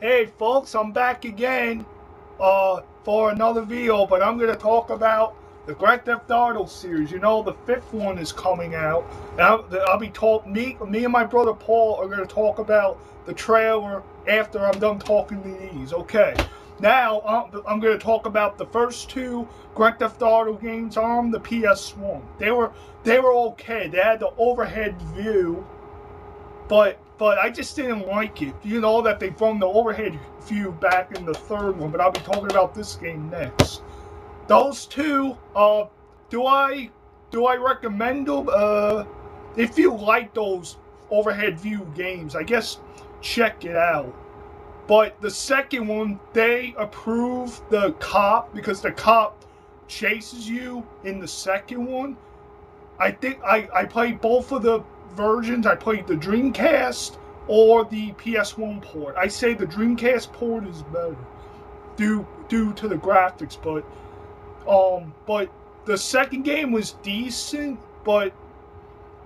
Hey folks, I'm back again for another video, but I'm going to talk about the Grand Theft Auto series. You know, the fifth one is coming out. And I'll be me and my brother Paul are going to talk about the trailer after I'm done talking to these. Okay, now I'm going to talk about the first two Grand Theft Auto games on the PS1. They were okay. They had the overhead view. But I just didn't like it. You know that they from the overhead view back in the third one, but I'll be talking about this game next. Those two, do I recommend them? If you like those overhead view games, I guess check it out. But the second one, they approve the cop because the cop chases you in the second one. I think I played both of the versions. I played the Dreamcast or the PS1 port. I say the Dreamcast port is better due to the graphics, but the second game was decent, but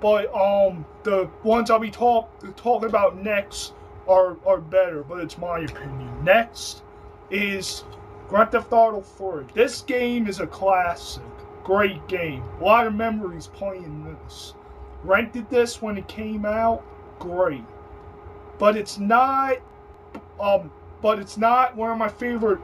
the ones I'll be talking about next are better, but it's my opinion. Next is Grand Theft Auto 3. This game is a classic. Great game. A lot of memories playing this. Rented this when it came out. Great. But it's not one of my favorite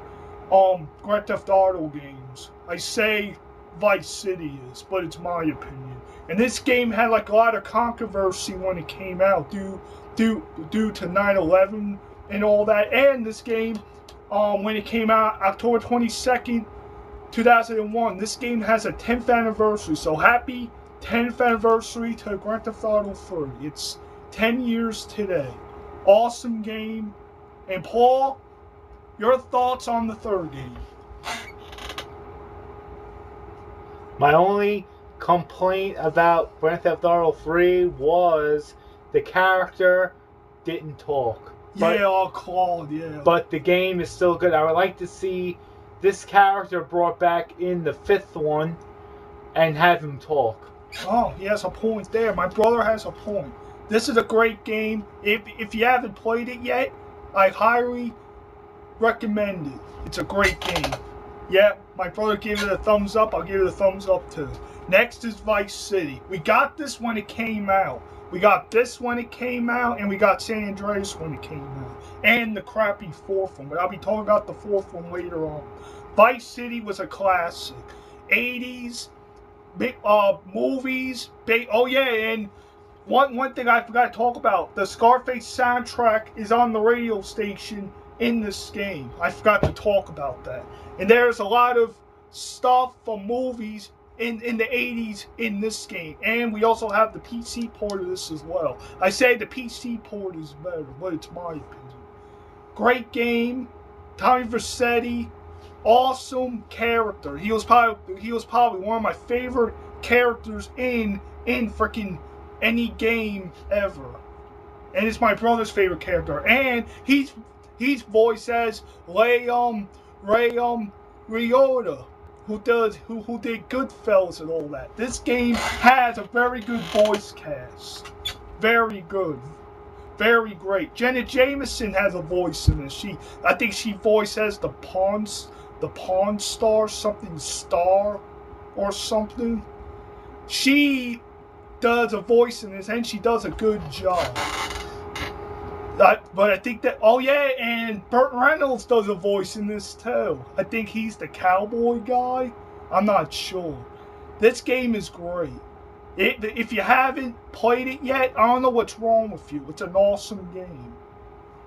Grand Theft Auto games. I say Vice City is, but it's my opinion. And this game had like a lot of controversy when it came out due to 9/11 and all that. And this game when it came out October 22nd 2001. This game has a 10th anniversary, so happy 10th anniversary to Grand Theft Auto 3. It's 10 years today. Awesome game. And Paul, your thoughts on the third game? My only complaint about Grand Theft Auto 3 was the character didn't talk. Claude, yeah. But the game is still good. I would like to see this character brought back in the fifth one and have him talk. Oh, he has a point there. My brother has a point. This is a great game. If you haven't played it yet, I highly recommend it. It's a great game. Yeah, my brother gave it a thumbs up. I'll give it a thumbs up too. Next is Vice City. We got this when it came out. We got this when it came out, and we got San Andreas when it came out. And the crappy fourth one, but I'll be talking about the fourth one later on. Vice City was a classic. 80s, movies. Oh yeah, and one thing I forgot to talk about, the Scarface soundtrack is on the radio station in this game. I forgot to talk about that. And there's a lot of stuff from movies in the 80s in this game. And we also have the PC port of this as well. I say the PC port is better, but it's my opinion. Great game. Tommy Vercetti, awesome character. He was probably one of my favorite characters in freaking any game ever. And it's my brother's favorite character. And he's voiced as Ray Liotta, who did Goodfellas and all that. This game has a very good voice cast. Very good. Very great. Jenna Jameson has a voice in this. I think she voices the Pawn Star, something Star or something. She does a voice in this and she does a good job. But I think that, oh yeah, and Burt Reynolds does a voice in this too. I think he's the cowboy guy. I'm not sure. This game is great. If you haven't played it yet, I don't know what's wrong with you. It's an awesome game.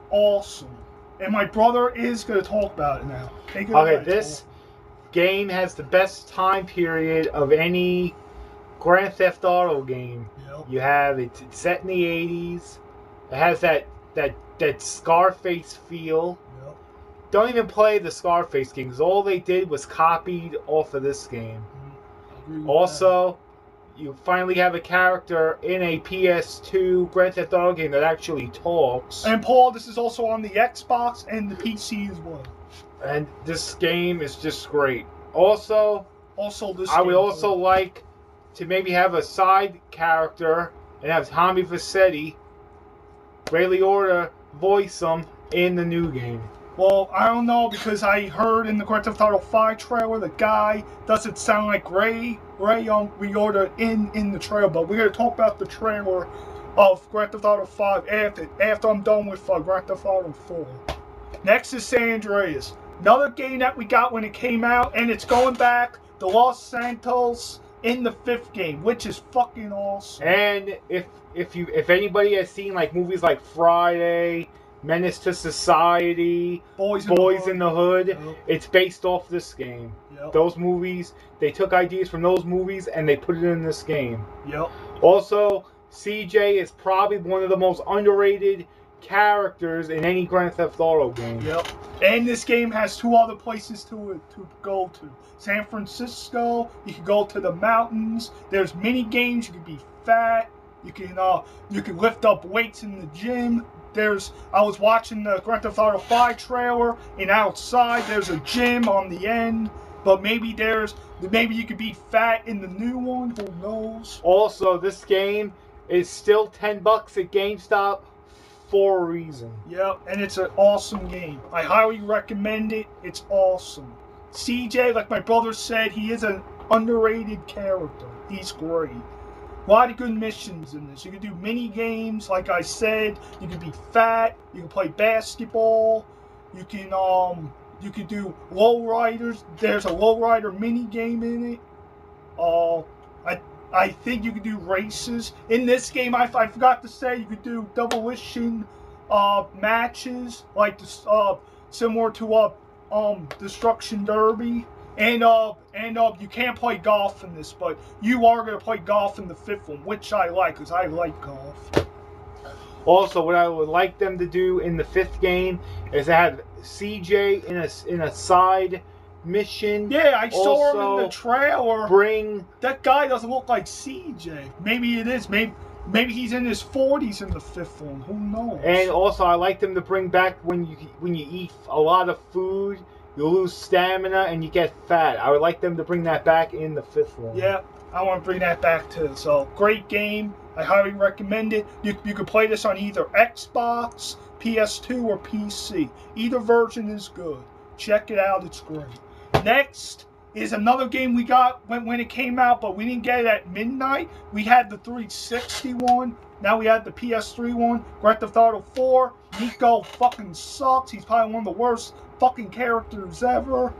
Awesome. And my brother is going to talk about it now. Take it away, this game has the best time period of any Grand Theft Auto game. Yep. You have it's set in the 80s. It has that Scarface feel. Yep. Don't even play the Scarface games. All they did was copied off of this game. Also, you finally have a character in a PS2 Grand Theft Auto game that actually talks. And Paul, this is also on the Xbox and the PC as well. And this game is just great. Also, I would also like to maybe have a side character and have Tommy Vercetti, Ray Liotta, voice him in the new game? Well, I don't know because I heard in the Grand Theft Auto 5 trailer the guy doesn't sound like Ray Liotta in the trailer. But we're gonna talk about the trailer of Grand Theft Auto 5 after I'm done with Grand Theft Auto 4. Next is San Andreas, another game that we got when it came out, and it's going back to Los Santos in the 5th game, which is fucking awesome. And if anybody has seen like movies like Friday, Menace to Society, Boys in the Hood, yep. It's based off this game. Yep. Those movies, they took ideas from those movies and they put it in this game. Yep. Also, CJ is probably one of the most underrated characters in any Grand Theft Auto game. Yep. And this game has 2 other places to go to. San Francisco, you can go to the mountains. There's mini games, you can be fat, you can lift up weights in the gym. I was watching the Grand Theft Auto 5 trailer, and outside there's a gym on the end. But maybe you could be fat in the new one. Who knows? Also, this game is still $10 at GameStop for a reason. Yep, and it's an awesome game. I highly recommend it. It's awesome. CJ, like my brother said, he is an underrated character. He's great. A lot of good missions in this. You can do mini games, like I said. You can be fat. You can play basketball. You can do lowriders. There's a lowrider mini game in it. I think you can do races in this game. I forgot to say you could do demolition matches, like similar to Destruction Derby. And you can't play golf in this, but you are going to play golf in the 5th one, which I like, because I like golf. Also, what I would like them to do in the 5th game is to have CJ in a side mission. Yeah, I saw him in the trailer. That guy doesn't look like CJ. Maybe it is. Maybe he's in his 40s in the 5th one. Who knows? And also, I like them to bring back when you eat a lot of food, you lose stamina and you get fat. I would like them to bring that back in the 5th one. Yeah, I want to bring that back too. So, great game. I highly recommend it. You can play this on either Xbox, PS2, or PC. Either version is good. Check it out. It's great. Next is another game we got when it came out, but we didn't get it at midnight. We had the 360 one. Now we had the PS3 one. Grand Theft Auto 4. Nico fucking sucks. He's probably one of the worst fucking characters ever.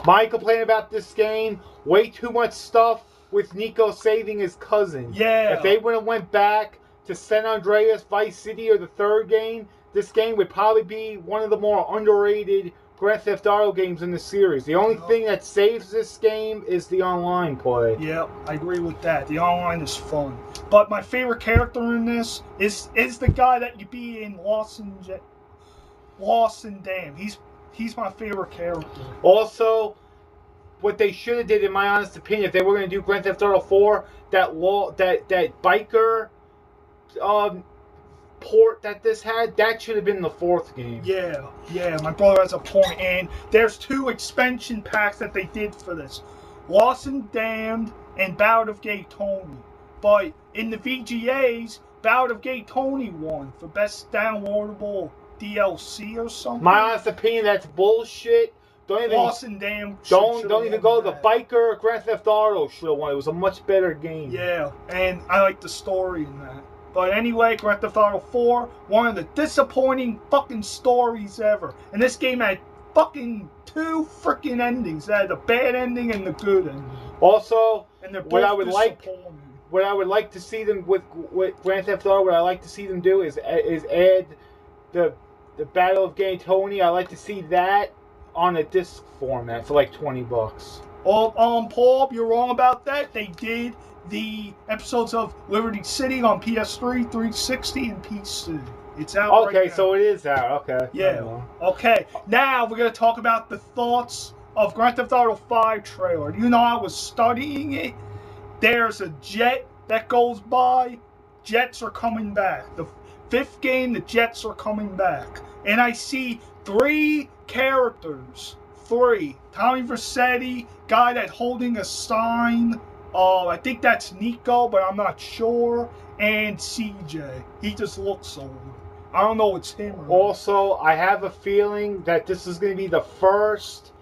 My complaint about this game, way too much stuff with Nico saving his cousin. Yeah. If they would have went back to San Andreas, Vice City, or the 3rd game, this game would probably be one of the more underrated Grand Theft Auto games in the series. The only thing that saves this game is the online play. Yeah, I agree with that. The online is fun. But my favorite character in this is the guy that you beat in Lost and Damned. He's my favorite character. Also, what they should have did, in my honest opinion, if they were going to do Grand Theft Auto 4, that biker port that this had, that should have been the 4th game. Yeah, my brother has a point. And there's 2 expansion packs that they did for this. Lost and Damned and Ballad of Gay Tony. But in the VGAs, Ballad of Gay Tony won for best downloadable DLC or something. My honest opinion, that's bullshit. Lost and Damned. Don't even go to the biker. Grand Theft Auto should have won. It was a much better game. Yeah, and I like the story in that. But anyway, Grand Theft Auto 4, one of the disappointing fucking stories ever. And this game had fucking 2 freaking endings. It had the bad ending and the good ending. Also, and what I would like to see them with Grand Theft Auto, what I like to see them do is add the Battle of Gay Tony. I like to see that on a disc format for like $20. Paul, you're wrong about that. They did the episodes of Liberty City on PS3, 360, and PC. It's out right now. Okay, so it is out. Okay. Yeah. Okay. Now we're going to talk about the thoughts of Grand Theft Auto 5 trailer. You know, I was studying it. There's a jet that goes by. Jets are coming back. The 5th game, the Jets are coming back. And I see 3 characters. 3. Tommy Vercetti, guy that's holding a sign. I think that's Nico, but I'm not sure. And CJ. He just looks old. I don't know it's him or not. Also, I have a feeling that this is going to be the first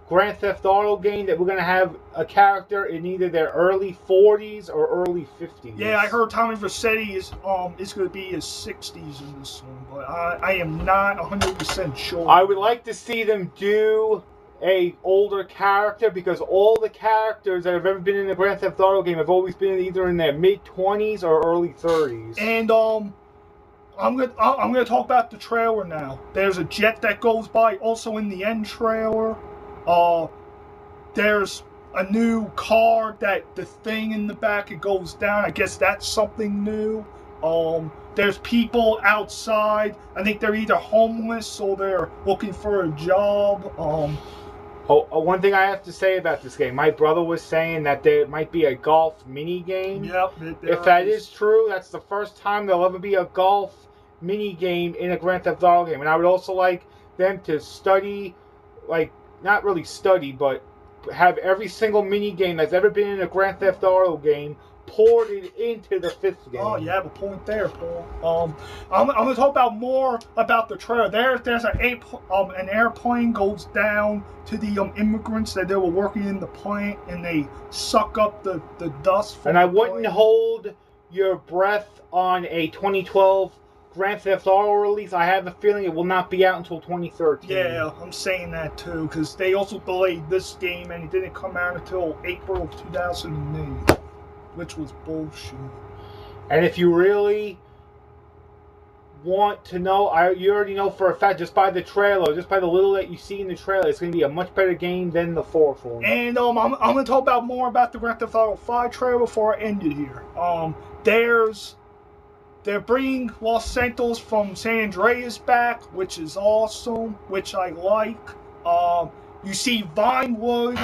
Grand Theft Auto game that we're going to have a character in either their early 40s or early 50s. Yeah, I heard Tommy Vercetti is going to be his 60s in this one, but I am not 100% sure. I would like to see them do a older character, because all the characters that have ever been in a Grand Theft Auto game have always been either in their mid-20s or early 30s. And I'm gonna talk about the trailer now. There's a jet that goes by. Also in the end trailer, there's a new car that the thing in the back, it goes down. I guess that's something new. There's people outside. I think they're either homeless or they're looking for a job. One thing I have to say about this game, my brother was saying that there might be a golf mini game. Yep. If that is true, that's the first time there'll ever be a golf mini game in a Grand Theft Auto game. And I would also like them to study, like, not really study, but have every single mini game that's ever been in a Grand Theft Auto game ported into the 5th game. Oh, you have a point there, Paul. I'm going to talk about more about the trailer. There's an airplane goes down to the immigrants that they were working in the plant, and they suck up the dust from And I wouldn't hold your breath on a 2012 Grand Theft Auto release. I have a feeling it will not be out until 2013. Yeah, I'm saying that too, because they also delayed this game, and it didn't come out until April of 2008, which was bullshit. And if you really want to know, you already know for a fact, just by the trailer, just by the little that you see in the trailer, it's going to be a much better game than the 4th one. And I'm going to talk about more about the Grand Theft Auto 5 trailer before I end it here. They're bringing Los Santos from San Andreas back, which is awesome, which I like. You see Vinewood.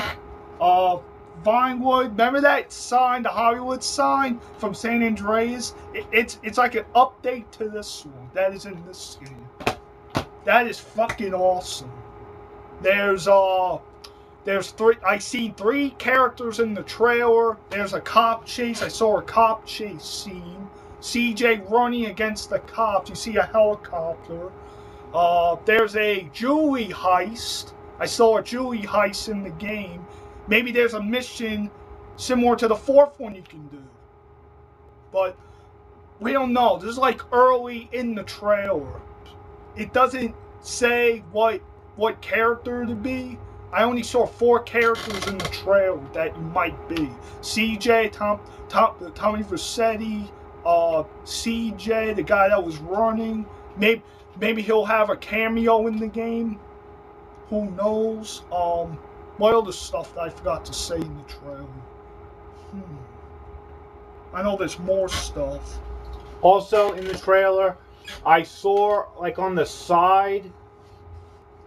Remember that sign, the Hollywood sign from San Andreas? It's like an update to this one that is in this game. That is fucking awesome. There's three. I see 3 characters in the trailer. There's a cop chase. I saw a cop chase scene. CJ running against the cops. You see a helicopter. There's a jewelry heist. I saw a jewelry heist in the game. Maybe there's a mission similar to the 4th one you can do. But we don't know. This is like early in the trailer. It doesn't say what character to be. I only saw 4 characters in the trailer that you might be. CJ, Tommy Vercetti, CJ, the guy that was running. Maybe he'll have a cameo in the game. Who knows? What other stuff that I forgot to say in the trailer? I know there's more stuff. Also in the trailer, I saw, like, on the side,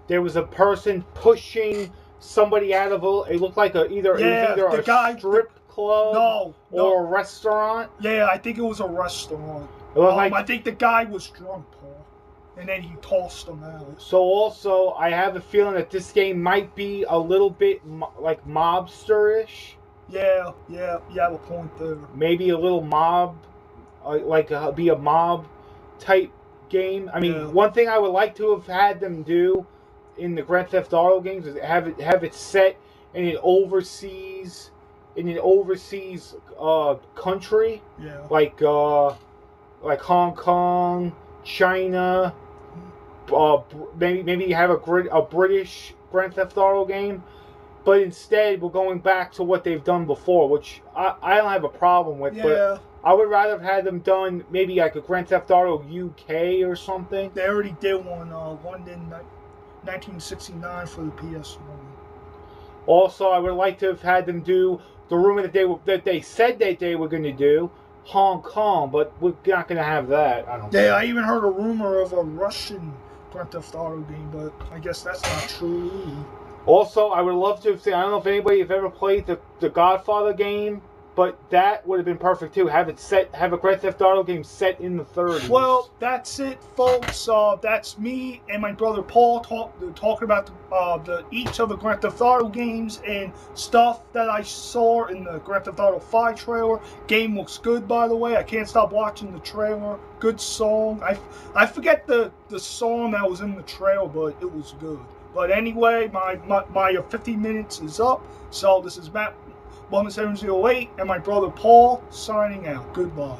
there was a person pushing somebody out of it looked like either a strip club or a restaurant. Yeah, I think it was a restaurant. I think the guy was drunk, Paul, and then he tossed him out. So also, I have a feeling that this game might be a little bit like mobster-ish. Yeah, you have a point there. Maybe a little mob, be a mob type game. I mean, one thing I would like to have had them do in the Grand Theft Auto games is have it set in an overseas country, like Hong Kong, China. Maybe have a British Grand Theft Auto game, but instead we're going back to what they've done before, which I don't have a problem with. But I would rather have had them done maybe like a Grand Theft Auto UK or something. They already did one, London, 1969 for the PS1. Also, I would like to have had them do the rumor that they said that they were going to do Hong Kong, but we're not going to have that. I don't think. I even heard a rumor of a Russian Grand Theft Auto game, but I guess that's not true. Also, I would love to have seen. I don't know if anybody have ever played the Godfather game But that would have been perfect too. Have a Grand Theft Auto game set in the 30s. Well, that's it, folks. That's me and my brother Paul talking about each of the Grand Theft Auto games and stuff that I saw in the Grand Theft Auto 5 trailer. Game looks good, by the way. I can't stop watching the trailer. Good song. I forget the song that was in the trailer, but it was good. But anyway, my 15 minutes is up. So this is Matt 1708 and my brother Paul signing out. Goodbye.